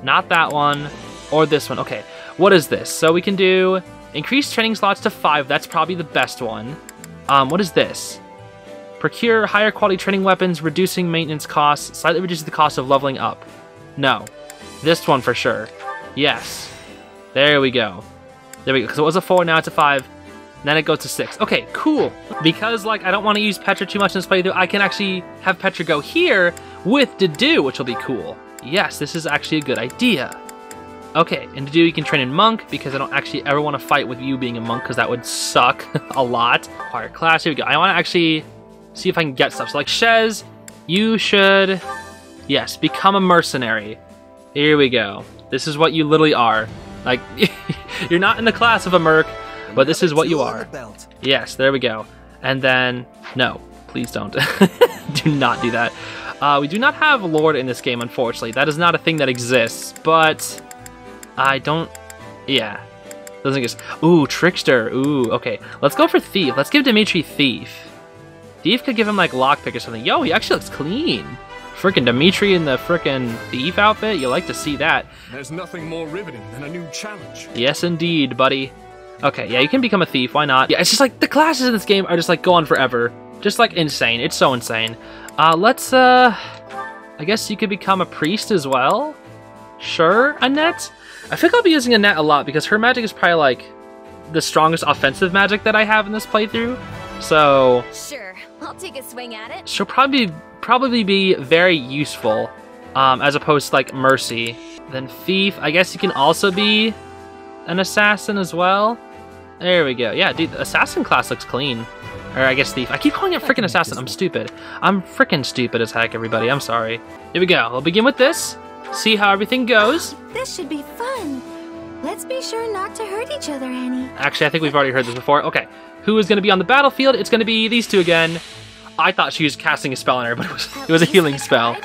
not that one, or this one. Okay, what is this? So we can do increase training slots to 5. That's probably the best one. What is this? Procure higher quality training weapons, reducing maintenance costs, slightly reduces the cost of leveling up. No. This one for sure. Yes. There we go. There we go. Because it was a 4, now it's a 5. Then it goes to 6. Okay, cool. Because like I don't want to use Petra too much in this playthrough, I can actually have Petra go here with Dedu, which will be cool. Yes, this is actually a good idea. Okay, and Dedu you can train in Monk, because I don't actually ever want to fight with you being a Monk, because that would suck a lot. Acquire class, here we go. I want to actually see if I can get stuff. So like Shez, you should, yes, become a mercenary. Here we go. This is what you literally are. Like, You're not in the class of a merc, but this is what you are. Yes, there we go. And then, no, please don't. Do not do that. We do not have Lord in this game, unfortunately. That is not a thing that exists, but I don't, yeah. Doesn't exist. Ooh, Trickster. Ooh, okay. Let's go for Thief. Let's give Dimitri Thief. Thief could give him like Lockpick or something. Yo, he actually looks clean. Freaking Dimitri in the freaking Thief outfit. You like to see that. There's nothing more riveting than a new challenge. Yes, indeed, buddy. Okay, yeah, you can become a Thief. Why not? Yeah, it's just like the classes in this game are just like go on forever. Just like insane. It's so insane. Let's, I guess you could become a priest as well. Sure, Annette? I think I'll be using Annette a lot because her magic is probably like the strongest offensive magic that I have in this playthrough. So Sure, I'll take a swing at it. she'll probably be very useful, as opposed to like Mercy. Then Thief, I guess you can also be an assassin as well. There we go. Yeah, dude, the assassin class looks clean. Or I guess Thief. I keep calling it freaking assassin. I'm stupid. I'm freaking stupid as heck, everybody. I'm sorry. Here we go. We'll begin with this. See how everything goes. This should be fun. Let's be sure not to hurt each other, Annie. Actually, I think we've already heard this before. Okay. Who is going to be on the battlefield? It's going to be these two again. I thought she was casting a spell on her, but it was a healing spell.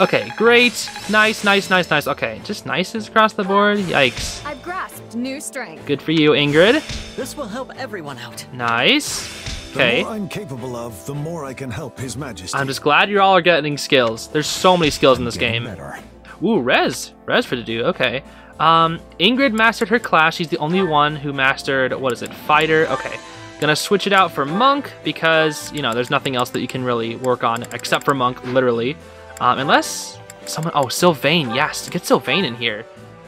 Okay, great. Nice, nice, nice, nice. Okay, just nices across the board. Yikes. I've grasped new strength. Good for you, Ingrid. This will help everyone out. Nice. Okay. The more I'm capable of, the more I can help His Majesty. I'm just glad you all are getting skills. There's so many skills in this game. Better. Ooh, Res for to do. Okay. Ingrid mastered her class. She's the only one who mastered, what is it, Fighter. Okay. Gonna switch it out for Monk because, you know, there's nothing else that you can really work on except for Monk, literally. Unless someone, oh, Sylvain, yes, get Sylvain in here.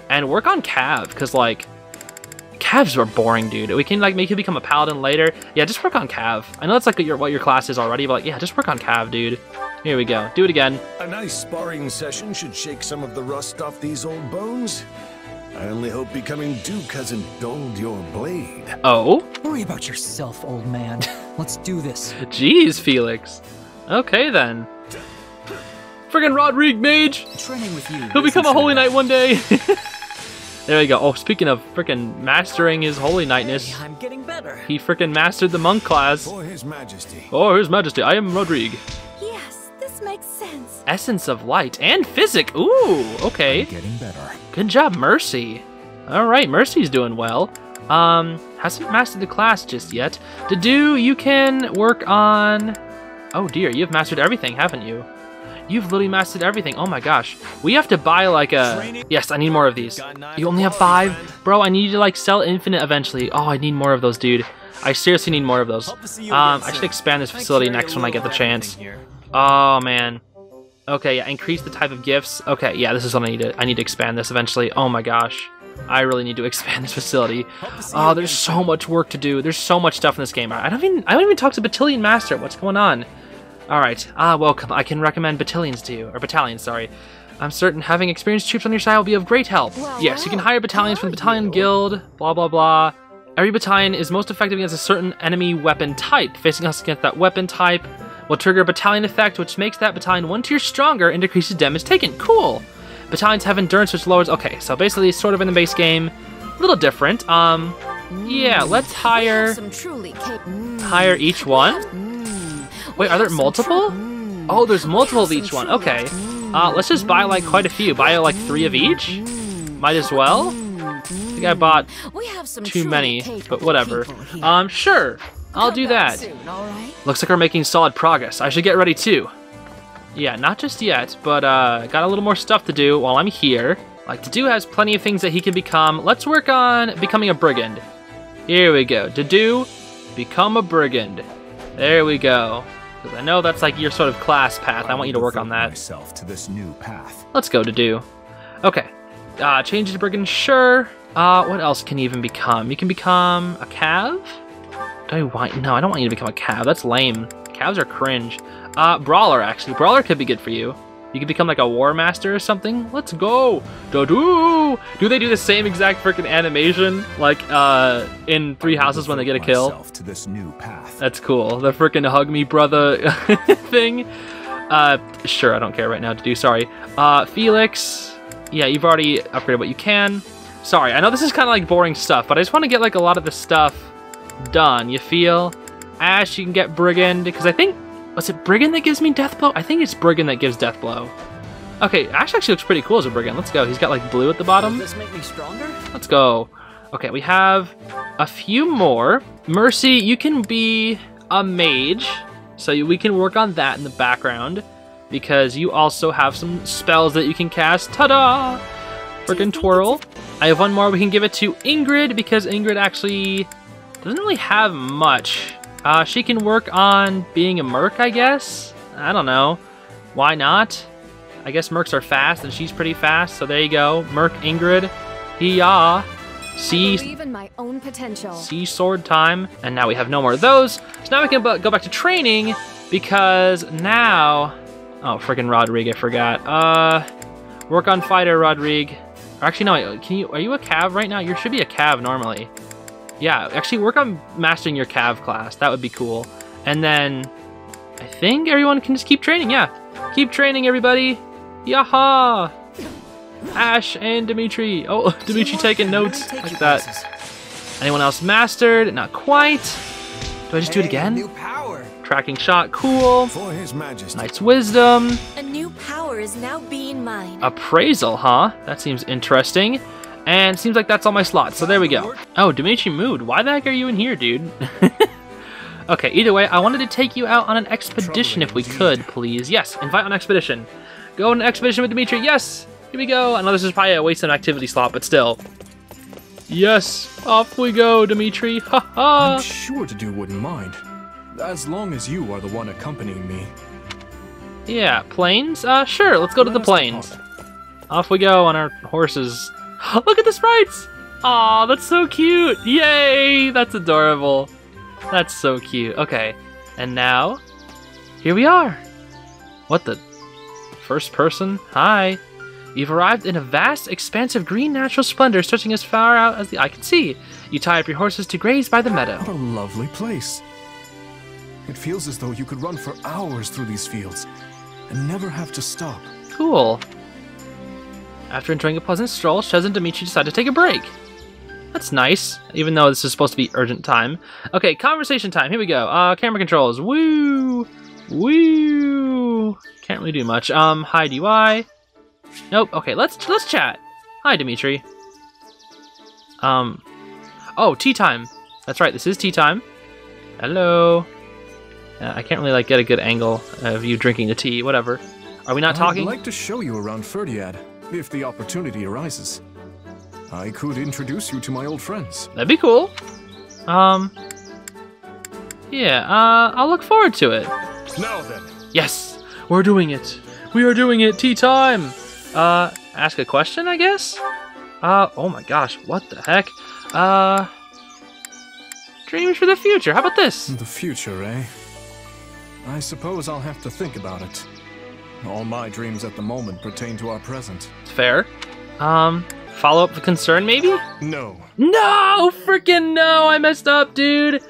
And work on Cav, because, like, Cavs are boring, dude. We can, like, make you become a Paladin later. Yeah, just work on Cav. I know it's, like, what your class is already, but, like, yeah, just work on Cav, dude. Here we go. Do it again. A nice sparring session should shake some of the rust off these old bones. I only hope becoming Duke hasn't dulled your blade. Oh? Worry about yourself, old man. Let's do this. Jeez, Felix. Okay, then. Friggin' Rodrigue Mage! Training with you. He'll become a Holy Knight one day! There we go. Oh, speaking of frickin' mastering his Holy Knightness, I'm getting better. he frickin' mastered the Monk class. For His Majesty. Oh, His Majesty, I am Rodrigue. Yes, this makes sense. Essence of Light and Physic. Ooh, okay. Getting better. Good job, Mercy. Alright, Mercy's doing well. Hasn't mastered the class just yet. Dedu, you can work on... Oh dear, you've mastered everything, haven't you? You've literally mastered everything. Oh my gosh. We have to buy like a... Yes, I need more of these. You only have 5? Bro, I need to like sell infinite eventually. Oh, I need more of those, dude. I seriously need more of those. I should expand this facility next when I get the chance. Oh, man. Okay, yeah, increase the type of gifts. Okay, yeah, this is what I need to... I need to expand this eventually. Oh my gosh. I really need to expand this facility. Oh, there's so much work to do. There's so much stuff in this game. I don't even talk to Battalion Master. What's going on? Alright, welcome. I can recommend battalions to you. Or battalions, sorry. I'm certain having experienced troops on your side will be of great help. Well, Yes, you can hire battalions from the Battalion Guild, blah blah blah. Every battalion is most effective against a certain enemy weapon type. Facing us against that weapon type will trigger a battalion effect, which makes that battalion 1 tier stronger and decreases damage taken. Cool! Battalions have endurance, which lowers... Okay, so basically it's sort of in the base game. A little different. Yeah, let's hire each one. Wait, are there multiple? Oh, there's multiple of each one. Okay. Let's just buy like quite a few. Buy like 3 of each? Might as well. I think I bought too many, but whatever. Sure. I'll do that. Looks like we're making solid progress. I should get ready too. Yeah, not just yet, but got a little more stuff to do while I'm here. Like, Dedu has plenty of things that he can become. Let's work on becoming a brigand. Here we go. Dedu, become a brigand. There we go. Because I know that's like your sort of class path. I want you to work on that. Myself to this new path. Let's go, Dedu. Okay. Change to brigand, sure. What else can you even become? You can become a cav? No, I don't want you to become a cav. That's lame. Cavs are cringe. Brawler, actually. Brawler could be good for you. You could become like a War Master or something. Let's go! Dedu! Do they do the same exact freaking animation like in 3 Houses when they get a kill? To this new path. That's cool. The freaking hug me brother thing. Sure, I don't care right now, Dedu, sorry. Felix. Yeah, you've already upgraded what you can. Sorry, I know this is kind of like boring stuff, but I just want to get like a lot of the stuff done, you feel? Ashe, you can get Brigand, because I think, was it Brigand that gives me Death Blow? I think it's Brigand that gives Death Blow. Okay, Ashe actually looks pretty cool as a Brigand. Let's go. He's got like blue at the bottom. Does this make me stronger? Let's go. Okay, we have a few more. Mercy, you can be a mage, so we can work on that in the background, because you also have some spells that you can cast. Ta-da! Frickin' twirl. I have one more. We can give it to Ingrid, because Ingrid actually doesn't really have much. She can work on being a merc, I guess? I don't know. Why not? I guess mercs are fast, and she's pretty fast, so there you go. Merc Ingrid. Yeah. Believe in my own potential. See sword time. And now we have no more of those. So now we can go back to training, because now... Oh, freaking Rodrigue, I forgot. Work on fighter, Rodrigue. Actually, no, are you a cav right now? You should be a cav normally. Yeah, actually work on mastering your cav class. That would be cool. And then I think everyone can just keep training. Yeah, keep training, everybody. Yaha! Ashe and Dimitri. Oh, Dimitri taking notes like that. Anyone else mastered? Not quite. Do I just do it again? New power. Tracking shot, cool. For His Majesty. Knight's wisdom. A new power is now being mine. Appraisal, huh? That seems interesting. And it seems like that's all my slots, so there we go. Oh, Dimitri moved. Why the heck are you in here, dude? Okay, either way, I wanted to take you out on an expedition if we could, please. Yes, invite on expedition. Go on an expedition with Dimitri. Yes, here we go. I know this is probably a waste of an activity slot, but still. Yes, off we go, Dimitri. Ha ha. I'm sure the dude wouldn't mind, as long as you are the one accompanying me. Yeah, planes? Sure, let's go to the plains. Off we go on our horses. Look at the sprites! Aw, that's so cute! Yay! That's adorable. That's so cute. Okay, and now, here we are. What the? First person? Hi. You've arrived in a vast, expansive green natural splendor stretching as far out as the eye can see. You tie up your horses to graze by the meadow. What a lovely place. It feels as though you could run for hours through these fields and never have to stop. Cool. After enjoying a pleasant stroll, Shez and Dimitri decide to take a break. That's nice, even though this is supposed to be urgent time. Okay, conversation time. Here we go. Camera controls. Woo! Woo! Can't really do much. Hide UI. Nope. Okay, let's chat. Hi, Dimitri. Oh, tea time. That's right, this is tea time. Hello. I can't really, like, get a good angle of you drinking the tea. Whatever. Are we not talking? I'd like to show you around Ferdiad, if the opportunity arises. I could introduce you to my old friends. That'd be cool. Yeah, I'll look forward to it. Now then. Yes, we're doing it. We are doing it. Tea time. Ask a question, I guess? Oh my gosh, what the heck? Dreams for the future. How about this? The future, eh? I suppose I'll have to think about it. All my dreams at the moment pertain to our present. It's fair. Follow up the concern, maybe? No. No! Freaking no! I messed up, dude!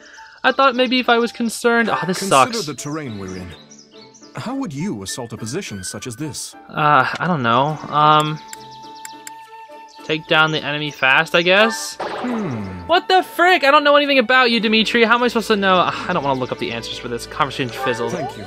I thought maybe if I was concerned... Oh, this sucks. Consider the terrain we're in. How would you assault a position such as this? I don't know. Take down the enemy fast, I guess? What the frick? I don't know anything about you, Dimitri. How am I supposed to know? I don't want to look up the answers for this. Conversation fizzled. Thank you.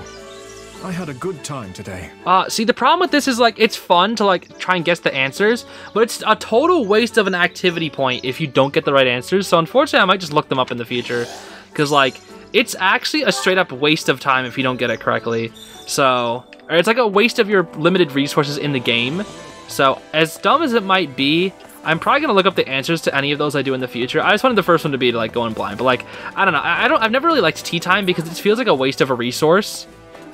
I had a good time today. See, the problem with this is, like, it's fun to, like, try and guess the answers, but it's a total waste of an activity point if you don't get the right answers, so unfortunately I might just look them up in the future, because, like, it's actually a straight-up waste of time if you don't get it correctly, so, or it's like a waste of your limited resources in the game, so, as dumb as it might be, I'm probably gonna look up the answers to any of those I do in the future. I just wanted the first one to be, like, going blind, but, like, I don't know, I've never really liked tea time because it feels like a waste of a resource.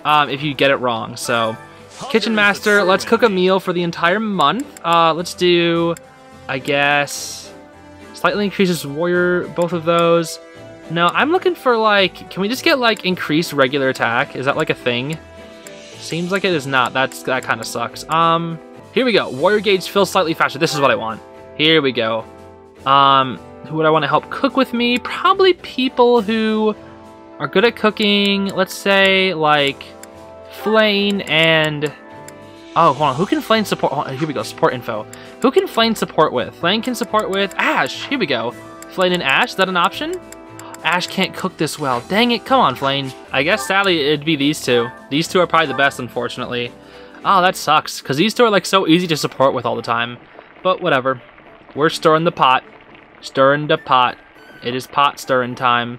If you get it wrong. So, Kitchen Master, let's cook a meal for the entire month. Let's do, I guess, slightly increases warrior, both of those. No, I'm looking for, like, can we just get, like, increased regular attack? Is that, like, a thing? Seems like it is not. That kind of sucks. Here we go. Warrior gauge fills slightly faster. This is what I want. Here we go. Who would I want to help cook with me? Probably people who are good at cooking. Let's say, like, Flayn and Oh, hold on. Who can Flame support? Hold on, here we go. Support info. Who can Flame support with? Flame can support with Ashe. Here we go. Flame and Ashe. Is that an option? Ashe can't cook this well. Dang it. Come on, Flame. I guess sadly it'd be these two. These two are probably the best, unfortunately. Oh, that sucks. Because these two are like so easy to support with all the time. But whatever. We're stirring the pot. Stirring the pot. It is pot stirring time.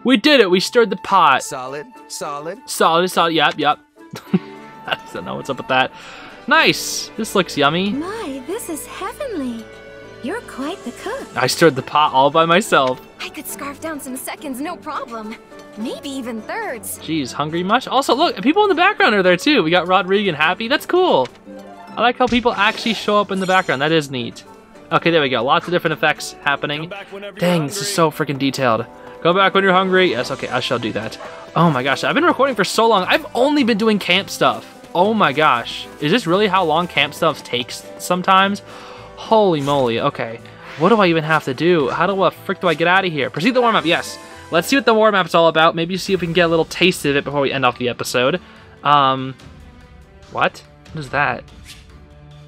We did it. We stirred the pot. Solid, solid. Solid, solid. Yep, yep. I don't know what's up with that. Nice. This looks yummy. My, this is heavenly. You're quite the cook. I stirred the pot all by myself. I could scarf down some seconds, no problem. Maybe even thirds. Jeez, hungry much? Also, look, people in the background are there too. We got Rodrigue and Happy. That's cool. I like how people actually show up in the background. That is neat. Okay, there we go. Lots of different effects happening. Dang, this is so freaking detailed. Go back when you're hungry. Yes, okay, I shall do that. Oh my gosh, I've been recording for so long. I've only been doing camp stuff. Oh my gosh. Is this really how long camp stuff takes sometimes? Holy moly. Okay, what do I even have to do? How the frick do I get out of here? Proceed the warm-up, yes. Let's see what the warm-up's all about. Maybe see if we can get a little taste of it before we end off the episode. What? What is that?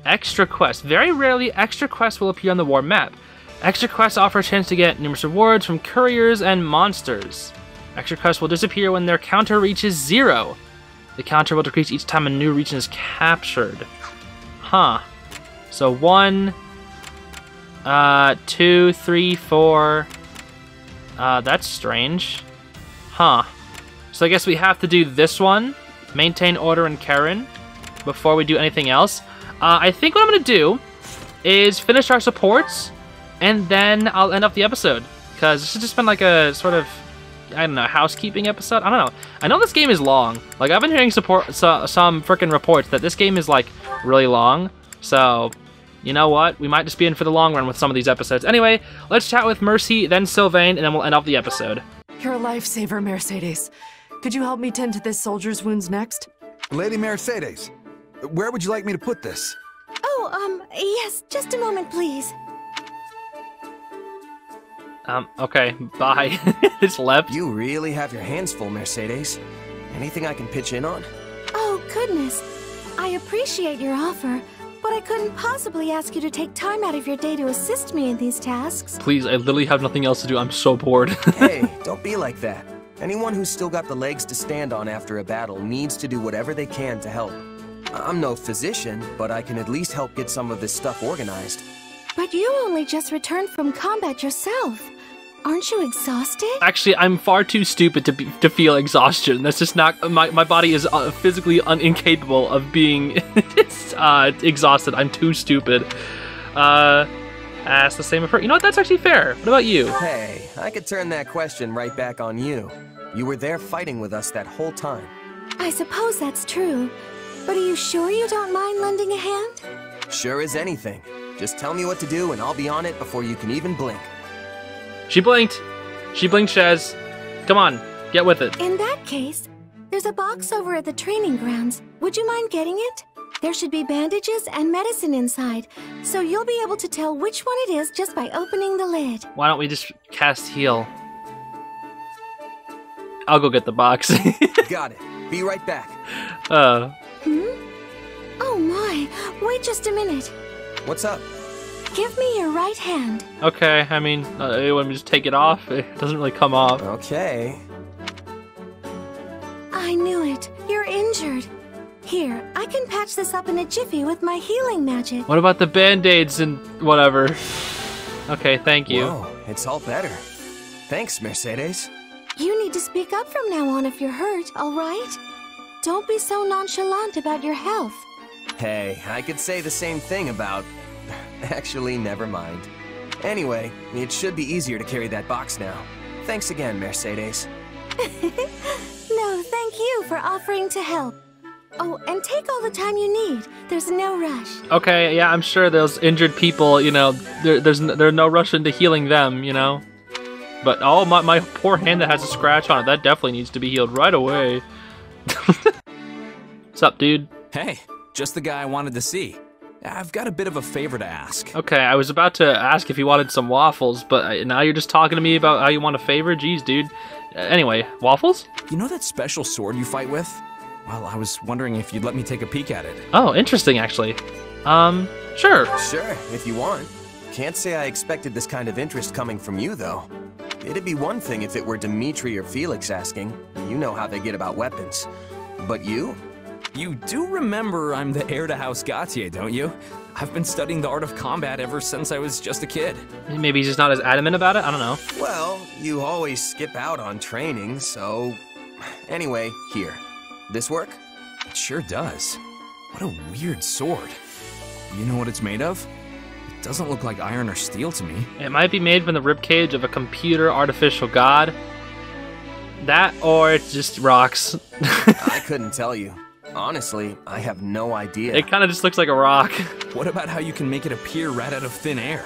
Extra quests. Very rarely, extra quests will appear on the war map. Extra quests offer a chance to get numerous rewards from couriers and monsters. Extra quests will disappear when their counter reaches 0. The counter will decrease each time a new region is captured. Huh. So 1, 2, 3, 4. That's strange. Huh. So I guess we have to do this one. Maintain order in Karen before we do anything else. I think what I'm going to do is finish our supports, and then I'll end off the episode. Because this has just been like a sort of, I don't know, housekeeping episode? I don't know. I know this game is long. Like, I've been hearing some freaking reports that this game is, like, really long. So, you know what? We might just be in for the long run with some of these episodes. Anyway, let's chat with Mercy, then Sylvain, and then we'll end off the episode. You're a lifesaver, Mercedes. Could you help me tend to this soldier's wounds next? Lady Mercedes, where would you like me to put this? Oh, yes, just a moment, please. Okay, bye. It's left. You really have your hands full, Mercedes. Anything I can pitch in on? Oh, goodness. I appreciate your offer, but I couldn't possibly ask you to take time out of your day to assist me in these tasks. Please, I literally have nothing else to do. I'm so bored. Hey, don't be like that. Anyone who's still got the legs to stand on after a battle needs to do whatever they can to help. I'm no physician, but I can at least help get some of this stuff organized. But you only just returned from combat yourself. Aren't you exhausted? Actually, I'm far too stupid to feel exhaustion. That's just not... My body is physically incapable of being exhausted. I'm too stupid. Ask the same of her. You know what? That's actually fair. What about you? Hey, I could turn that question right back on you. You were there fighting with us that whole time. I suppose that's true. But are you sure you don't mind lending a hand? Sure as anything. Just tell me what to do and I'll be on it before you can even blink. She blinked. She blinked, Shez. Come on, get with it. In that case, there's a box over at the training grounds. Would you mind getting it? There should be bandages and medicine inside, so you'll be able to tell which one it is just by opening the lid. Why don't we just cast heal? I'll go get the box. Got it. Be right back. Oh my, wait just a minute. What's up? Give me your right hand. Okay, I mean, you want me to just take it off? It doesn't really come off. Okay. I knew it. You're injured. Here, I can patch this up in a jiffy with my healing magic. What about the band-aids and whatever? Okay, thank you. Whoa, it's all better. Thanks, Mercedes. You need to speak up from now on if you're hurt, all right? Don't be so nonchalant about your health. Hey, I could say the same thing about... Actually, never mind. Anyway, it should be easier to carry that box now. Thanks again, Mercedes. No, thank you for offering to help. Oh, and take all the time you need. There's no rush. Okay, yeah, I'm sure those injured people, you know, there's no rush into healing them, you know? But, oh, my poor hand that has a scratch on it, that definitely needs to be healed right away. What's up, dude? Hey, just the guy I wanted to see. I've got a bit of a favor to ask. Okay, I was about to ask if you wanted some waffles, but now you're just talking to me about how you want a favor? Jeez, dude. Anyway, waffles? You know that special sword you fight with? Well, I was wondering if you'd let me take a peek at it. Oh, interesting, actually. Sure. Sure, if you want. Can't say I expected this kind of interest coming from you, though. It'd be one thing if it were Dimitri or Felix asking. You know how they get about weapons. But you? You do remember I'm the heir to House Gautier, don't you? I've been studying the art of combat ever since I was just a kid. Maybe he's just not as adamant about it? I don't know. Well, you always skip out on training, so... Anyway, here. This work? It sure does. What a weird sword. You know what it's made of? It doesn't look like iron or steel to me. It might be made from the ribcage of a computer artificial god. That, or it's just rocks. I couldn't tell you. Honestly, I have no idea. It kind of just looks like a rock. What about how you can make it appear right out of thin air?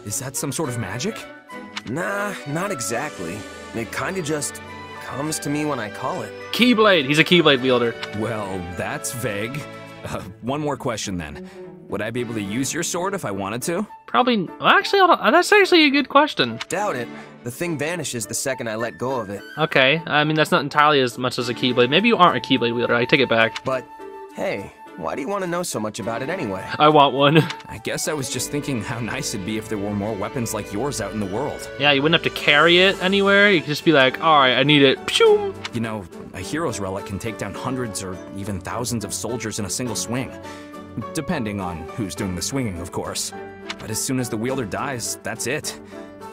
Is that some sort of magic? Nah, not exactly. It kind of just comes to me when I call it. Keyblade! He's a Keyblade wielder. Well, that's vague. One more question then. Would I be able to use your sword if I wanted to? Probably. Well, actually, hold on. That's actually a good question. Doubt it. The thing vanishes the second I let go of it. Okay. I mean, that's not entirely as much as a Keyblade. Maybe you aren't a Keyblade wielder. I take it back. But, hey, why do you want to know so much about it anyway? I want one. I guess I was just thinking how nice it'd be if there were more weapons like yours out in the world. Yeah, you wouldn't have to carry it anywhere. You could just be like, alright, I need it. Pshoom! You know, a hero's relic can take down hundreds or even thousands of soldiers in a single swing. Depending on who's doing the swinging, of course. But as soon as the wielder dies, that's it.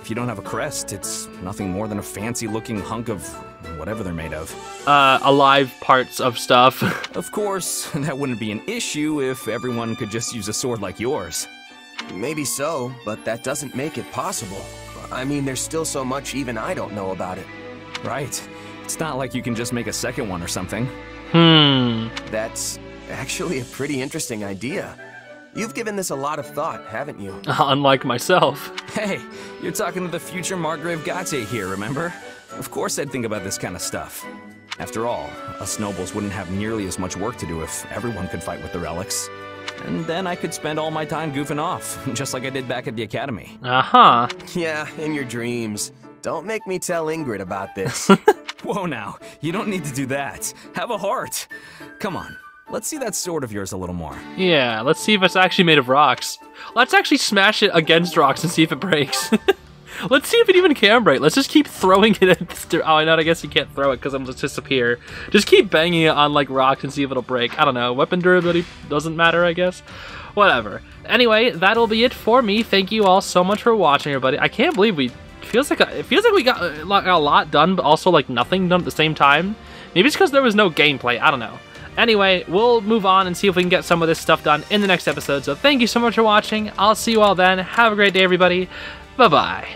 If you don't have a crest, it's nothing more than a fancy-looking hunk of whatever they're made of. Alive parts of stuff. Of course, that wouldn't be an issue if everyone could just use a sword like yours. Maybe so, but that doesn't make it possible. I mean, there's still so much even I don't know about it. Right. It's not like you can just make a second one or something. That's actually a pretty interesting idea. You've given this a lot of thought, haven't you? Unlike myself. Hey, you're talking to the future Margrave Gautier here, remember? Of course I'd think about this kind of stuff. After all, us nobles wouldn't have nearly as much work to do if everyone could fight with the relics. And then I could spend all my time goofing off, just like I did back at the academy. Uh-huh. Yeah, in your dreams. Don't make me tell Ingrid about this. Whoa now, you don't need to do that. Have a heart. Come on. Let's see that sword of yours a little more. Yeah, let's see if it's actually made of rocks. Let's actually smash it against rocks and see if it breaks. Let's see if it even can break. Let's just keep throwing it at... Oh, I know, I guess you can't throw it because it'll just disappear. Just keep banging it on, like, rocks and see if it'll break. I don't know. Weapon durability doesn't matter, I guess. Whatever. Anyway, that'll be it for me. Thank you all so much for watching, everybody. I can't believe it feels like we got a lot done, but also, like, nothing done at the same time. Maybe it's because there was no gameplay. I don't know. Anyway, we'll move on and see if we can get some of this stuff done in the next episode. So thank you so much for watching. I'll see you all then. Have a great day, everybody. Bye-bye.